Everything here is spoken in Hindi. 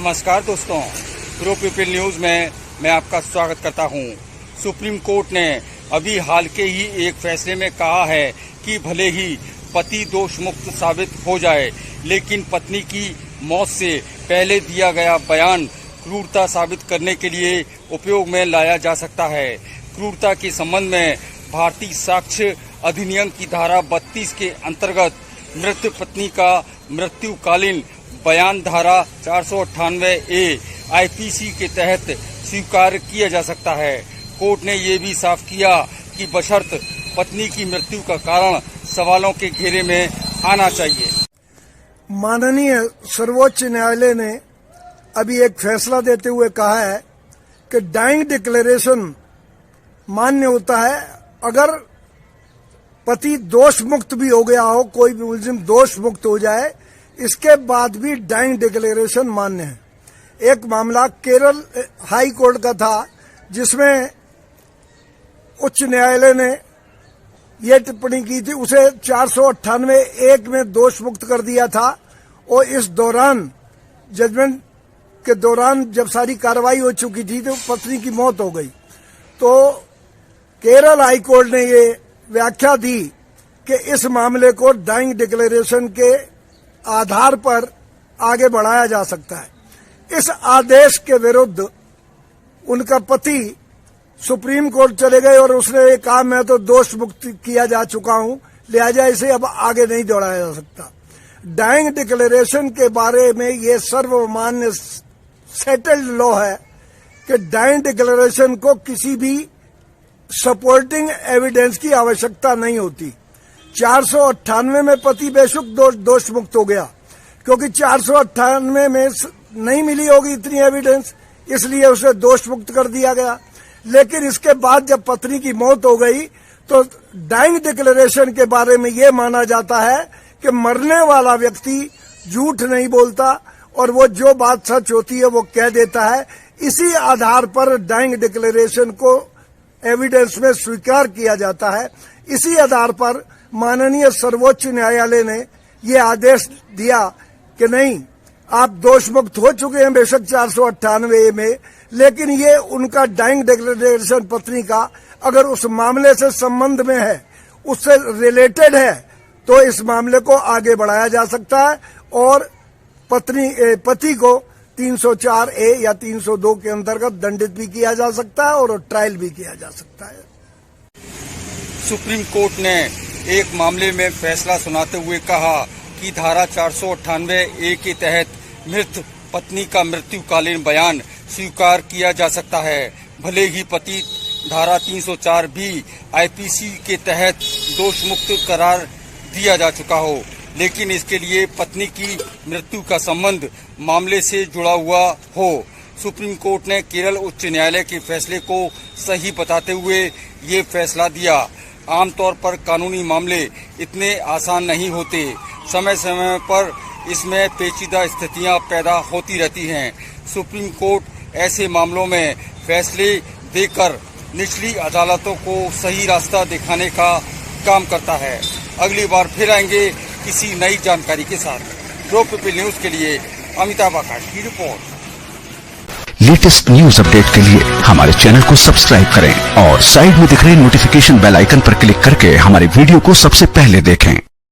नमस्कार दोस्तों, प्रो पीपल न्यूज में मैं आपका स्वागत करता हूं। सुप्रीम कोर्ट ने अभी हाल के ही एक फैसले में कहा है कि भले ही पति दोष मुक्त साबित हो जाए, लेकिन पत्नी की मौत से पहले दिया गया बयान क्रूरता साबित करने के लिए उपयोग में लाया जा सकता है। क्रूरता के संबंध में भारतीय साक्ष्य अधिनियम की धारा 32 के अंतर्गत मृत पत्नी का मृत्युकालीन बयान धारा 498A आईपीसी के तहत स्वीकार किया जा सकता है। कोर्ट ने ये भी साफ किया कि बशर्त पत्नी की मृत्यु का कारण सवालों के घेरे में आना चाहिए। माननीय सर्वोच्च न्यायालय ने अभी एक फैसला देते हुए कहा है कि डाइंग डिक्लेरेशन मान्य होता है अगर पति दोष मुक्त भी हो गया हो, कोई भी मुलजिम दोष मुक्त हो जाए, इसके बाद भी डाइंग डिक्लेरेशन मान्य है। एक मामला केरल हाई कोर्ट का था जिसमें उच्च न्यायालय ने यह टिप्पणी की थी, उसे 498(1) में दोष मुक्त कर दिया था और इस दौरान जजमेंट के दौरान जब सारी कार्रवाई हो चुकी थी तो पत्नी की मौत हो गई। तो केरल हाई कोर्ट ने ये व्याख्या दी कि इस मामले को डाइंग डिक्लेरेशन के आधार पर आगे बढ़ाया जा सकता है। इस आदेश के विरुद्ध उनका पति सुप्रीम कोर्ट चले गए और उसने ये कहा मैं तो दोष मुक्त किया जा चुका हूं, लिहाजा इसे अब आगे नहीं दौड़ाया जा सकता। डाइंग डिक्लेरेशन के बारे में ये सर्वमान्य सेटल्ड लॉ है कि डाइंग डिक्लेरेशन को किसी भी सपोर्टिंग एविडेंस की आवश्यकता नहीं होती। 498 में पति बेशुक दोष मुक्त हो गया क्योंकि 498 में नहीं मिली होगी इतनी एविडेंस, इसलिए उसे दोष मुक्त कर दिया गया। लेकिन इसके बाद जब पत्नी की मौत हो गई तो डाइंग डिक्लेरेशन के बारे में यह माना जाता है कि मरने वाला व्यक्ति झूठ नहीं बोलता और वो जो बात सच होती है वो कह देता है। इसी आधार पर डाइंग डिक्लेरेशन को एविडेंस में स्वीकार किया जाता है। इसी आधार पर माननीय सर्वोच्च न्यायालय ने ये आदेश दिया कि नहीं, आप दोष मुक्त हो चुके हैं बेशक 498 में, लेकिन ये उनका डाइंग डिक्लेरेशन पत्नी का अगर उस मामले से संबंध में है, उससे रिलेटेड है, तो इस मामले को आगे बढ़ाया जा सकता है और पति को 304A या 302 के अंतर्गत दंडित भी किया जा सकता है और ट्रायल भी किया जा सकता है। सुप्रीम कोर्ट ने एक मामले में फैसला सुनाते हुए कहा कि धारा 498A के तहत मृत पत्नी का मृत्युकालीन बयान स्वीकार किया जा सकता है, भले ही पति धारा 304B आईपीसी के तहत दोष मुक्त करार दिया जा चुका हो, लेकिन इसके लिए पत्नी की मृत्यु का संबंध मामले से जुड़ा हुआ हो। सुप्रीम कोर्ट ने केरल उच्च न्यायालय के फैसले को सही बताते हुए ये फैसला दिया। आमतौर पर कानूनी मामले इतने आसान नहीं होते, समय समय पर इसमें पेचीदा स्थितियां पैदा होती रहती हैं। सुप्रीम कोर्ट ऐसे मामलों में फैसले देकर निचली अदालतों को सही रास्ता दिखाने का काम करता है। अगली बार फिर आएंगे किसी नई जानकारी के साथ। प्रो पीपल न्यूज के लिए अमिताभ आकाश की रिपोर्ट। लेटेस्ट न्यूज अपडेट के लिए हमारे चैनल को सब्सक्राइब करें और साइड में दिख रहे नोटिफिकेशन बेल आइकन पर क्लिक करके हमारे वीडियो को सबसे पहले देखें।